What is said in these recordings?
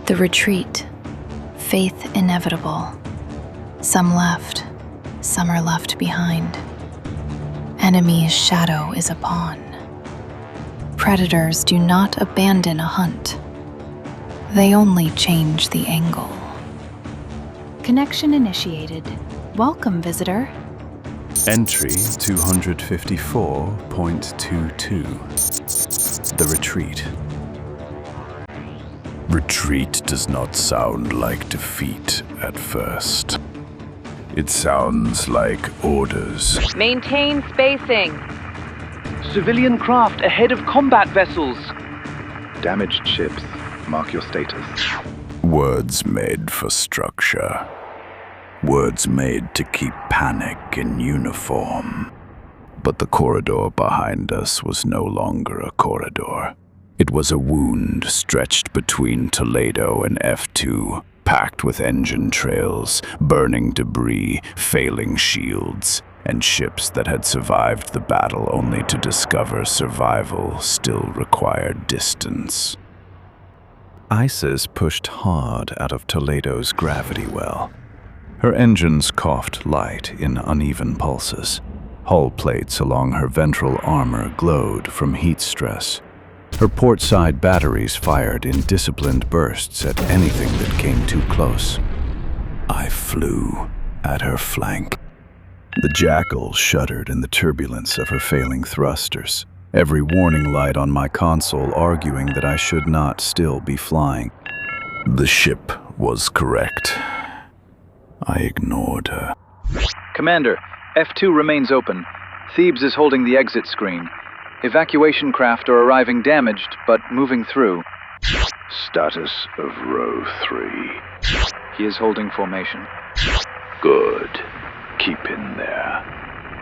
The retreat. Faith inevitable. Some left, some are left behind. Enemy's shadow is upon. Predators do not abandon a hunt. They only change the angle. Connection initiated. Welcome, visitor. Entry 254.22. The retreat. Retreat does not sound like defeat at first. It sounds like orders. Maintain spacing. Civilian craft ahead of combat vessels. Damaged ships. Mark your status. Words made for structure. Words made to keep panic in uniform. But the corridor behind us was no longer a corridor. It was a wound stretched between Toledo and F2, packed with engine trails, burning debris, failing shields, and ships that had survived the battle only to discover survival still required distance. Isis pushed hard out of Toledo's gravity well. Her engines coughed light in uneven pulses. Hull plates along her ventral armor glowed from heat stress. Her port-side batteries fired in disciplined bursts at anything that came too close. I flew at her flank. The Jackal shuddered in the turbulence of her failing thrusters, every warning light on my console arguing that I should not still be flying. The ship was correct. I ignored her. Commander, F2 remains open. Thebes is holding the exit screen. Evacuation craft are arriving damaged, but moving through. Status of row 3. He is holding formation. Good. Keep in there.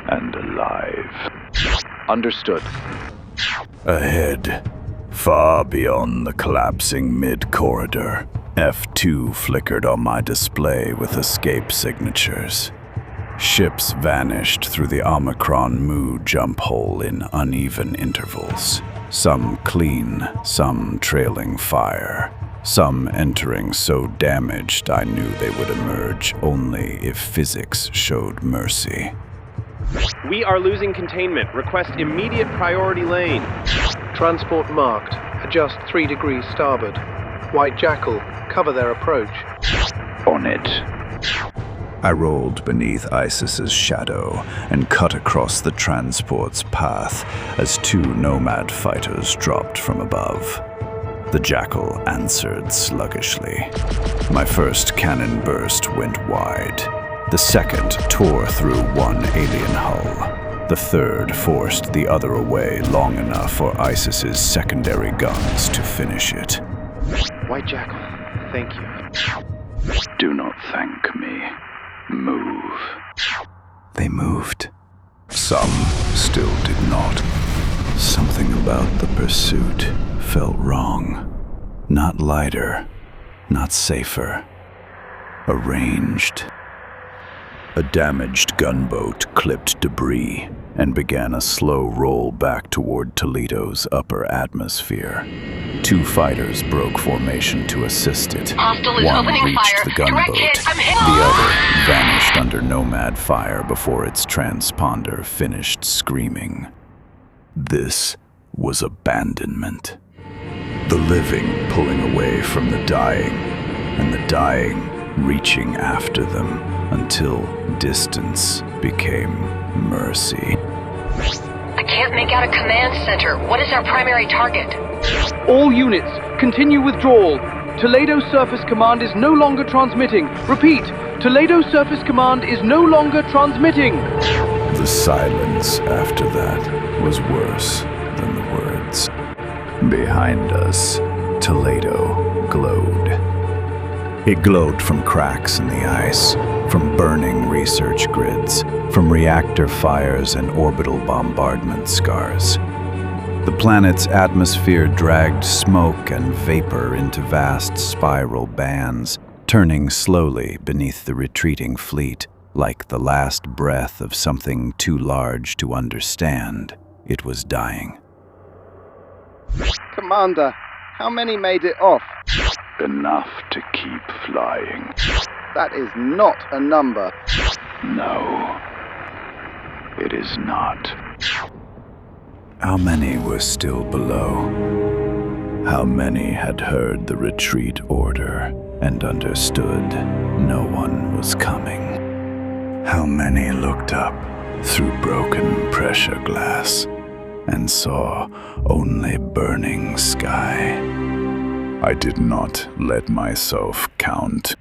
And alive. Understood. Ahead, far beyond the collapsing mid-corridor, F2 flickered on my display with escape signatures. Ships vanished through the Omicron Mu jump hole in uneven intervals, some clean, some trailing fire, some entering so damaged I knew they would emerge only if physics showed mercy. We are losing containment. Request immediate priority lane. Transport marked. Adjust 3 degrees starboard. White Jackal, cover their approach. On it. I rolled beneath Isis's shadow and cut across the transport's path as 2 Nomad fighters dropped from above. The Jackal answered sluggishly. My first cannon burst went wide. The second tore through one alien hull. The third forced the other away long enough for Isis's secondary guns to finish it. White Jackal, thank you. Do not thank me. Move. They moved. Some still did not. Something about the pursuit felt wrong. Not lighter, not safer. Arranged. A damaged gunboat clipped debris and began a slow roll back toward Toledo's upper atmosphere. 2 fighters broke formation to assist it. One reached the gunboat. The other vanished under Nomad fire before its transponder finished screaming. This was abandonment. The living pulling away from the dying, and the dying reaching after them until distance became mercy. I can't make out a command center. What is our primary target? All units, continue withdrawal. Toledo Surface Command is no longer transmitting. Repeat, Toledo Surface Command is no longer transmitting. The silence after that was worse than the words. Behind us, Toledo glowed. It glowed from cracks in the ice, from burning research grids, from reactor fires and orbital bombardment scars. The planet's atmosphere dragged smoke and vapor into vast spiral bands, turning slowly beneath the retreating fleet, like the last breath of something too large to understand. It was dying. Commander, how many made it off? Enough to keep flying. That is not a number. No, it is not. How many were still below? How many had heard the retreat order and understood no one was coming? How many looked up through broken pressure glass and saw only burning sky? I did not let myself count.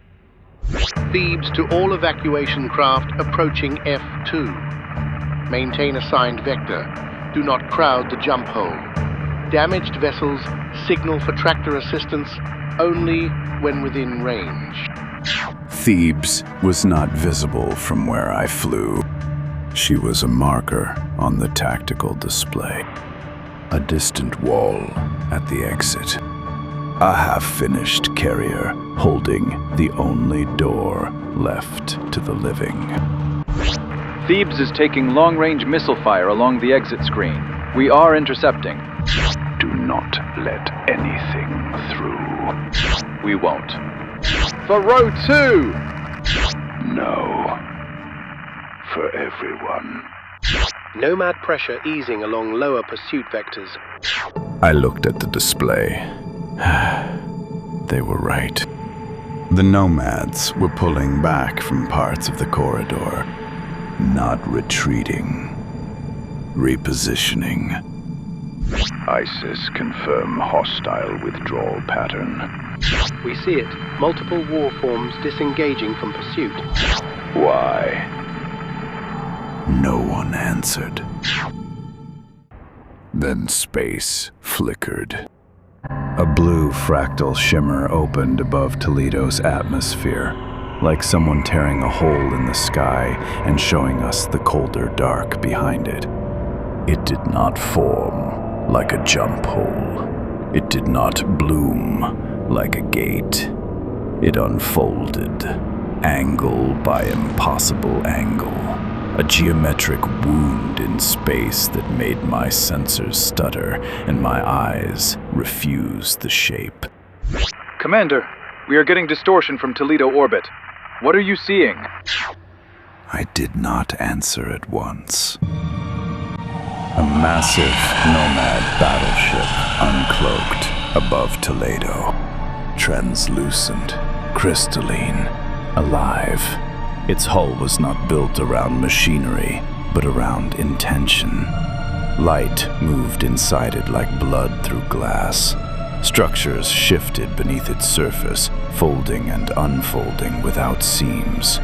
Thebes to all evacuation craft approaching F2. Maintain assigned vector. Do not crowd the jump hole. Damaged vessels signal for tractor assistance only when within range. Thebes was not visible from where I flew. She was a marker on the tactical display. A distant wall at the exit. A half-finished carrier holding the only door left to the living. Thebes is taking long-range missile fire along the exit screen. We are intercepting. Do not let anything through. We won't. For row 2! No. For everyone. Nomad pressure easing along lower pursuit vectors. I looked at the display. They were right. The nomads were pulling back from parts of the corridor, not retreating. Repositioning. ISIS confirm hostile withdrawal pattern. We see it. Multiple war forms disengaging from pursuit. Why? No one answered. Then space flickered. A blue fractal shimmer opened above Toledo's atmosphere, like someone tearing a hole in the sky and showing us the colder dark behind it. It did not form like a jump hole. It did not bloom like a gate. It unfolded, angle by impossible angle. A geometric wound in space that made my sensors stutter and my eyes refuse the shape. Commander, we are getting distortion from Toledo orbit. What are you seeing? I did not answer at once. A massive nomad battleship uncloaked above Toledo. Translucent, crystalline, alive. Its hull was not built around machinery, but around intention. Light moved inside it like blood through glass. Structures shifted beneath its surface, folding and unfolding without seams.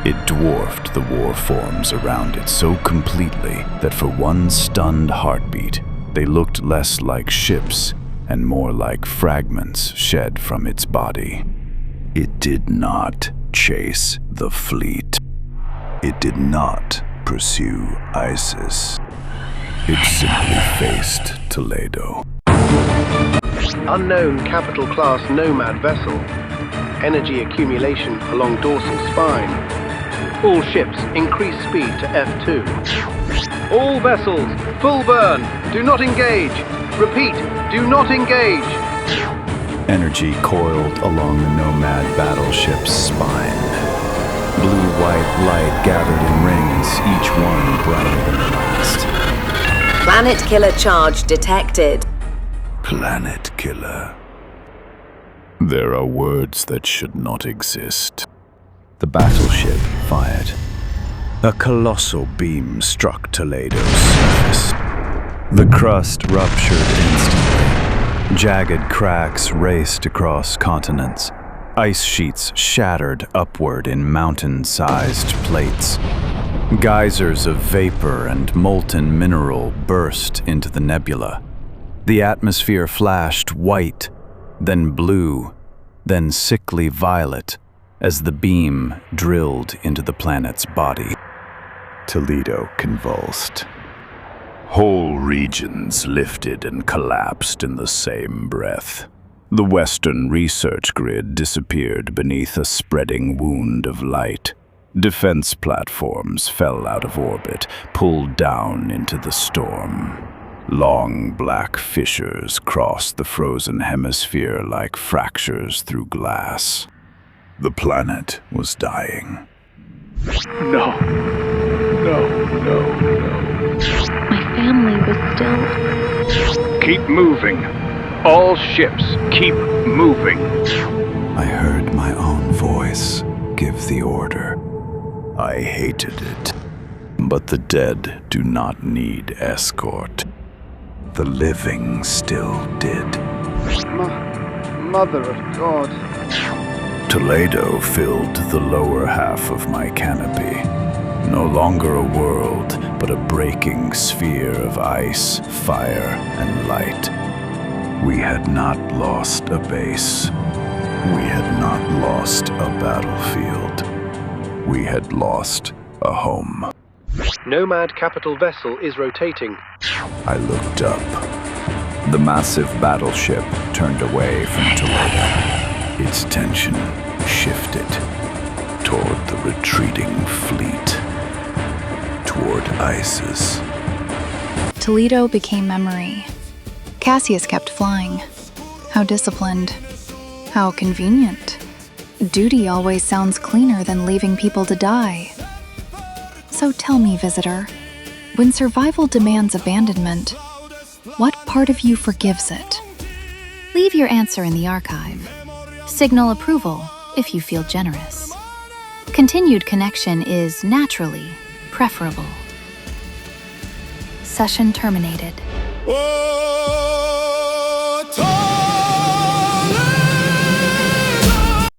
It dwarfed the war forms around it so completely that for one stunned heartbeat, they looked less like ships and more like fragments shed from its body. It did not chase the fleet. It did not pursue ISIS. It simply faced Toledo. Unknown capital class nomad vessel. Energy accumulation along dorsal spine. All ships increase speed to F2. All vessels, full burn. Do not engage. Repeat, do not engage. Energy coiled along the nomad battleship's spine. Blue-white light gathered in rings, each one brighter than the last. Planet killer charge detected. Planet killer. There are words that should not exist. The battleship fired. A colossal beam struck Toledo's surface. The crust ruptured instantly. Jagged cracks raced across continents. Ice sheets shattered upward in mountain-sized plates. Geysers of vapor and molten mineral burst into the nebula. The atmosphere flashed white, then blue, then sickly violet as the beam drilled into the planet's body. Toledo convulsed. Whole regions lifted and collapsed in the same breath. The western research grid disappeared beneath a spreading wound of light. Defense platforms fell out of orbit, pulled down into the storm. Long black fissures crossed the frozen hemisphere like fractures through glass. The planet was dying. No. My family was still... Keep moving. All ships, keep moving. I heard my own voice give the order. I hated it. But the dead do not need escort. The living still did. Mother of God. Toledo filled the lower half of my canopy. No longer a world, but a breaking sphere of ice, fire, and light. We had not lost a base. We had not lost a battlefield. We had lost a home. Nomad capital vessel is rotating. I looked up. The massive battleship turned away from Toledo. Its tension shifted toward the retreating fleet, toward ISIS. Toledo became memory. Cassius kept flying. How disciplined. How convenient. Duty always sounds cleaner than leaving people to die. So tell me, visitor, when survival demands abandonment, what part of you forgives it? Leave your answer in the archive. Signal approval if you feel generous. Continued connection is naturally preferable. Session terminated. Whoa!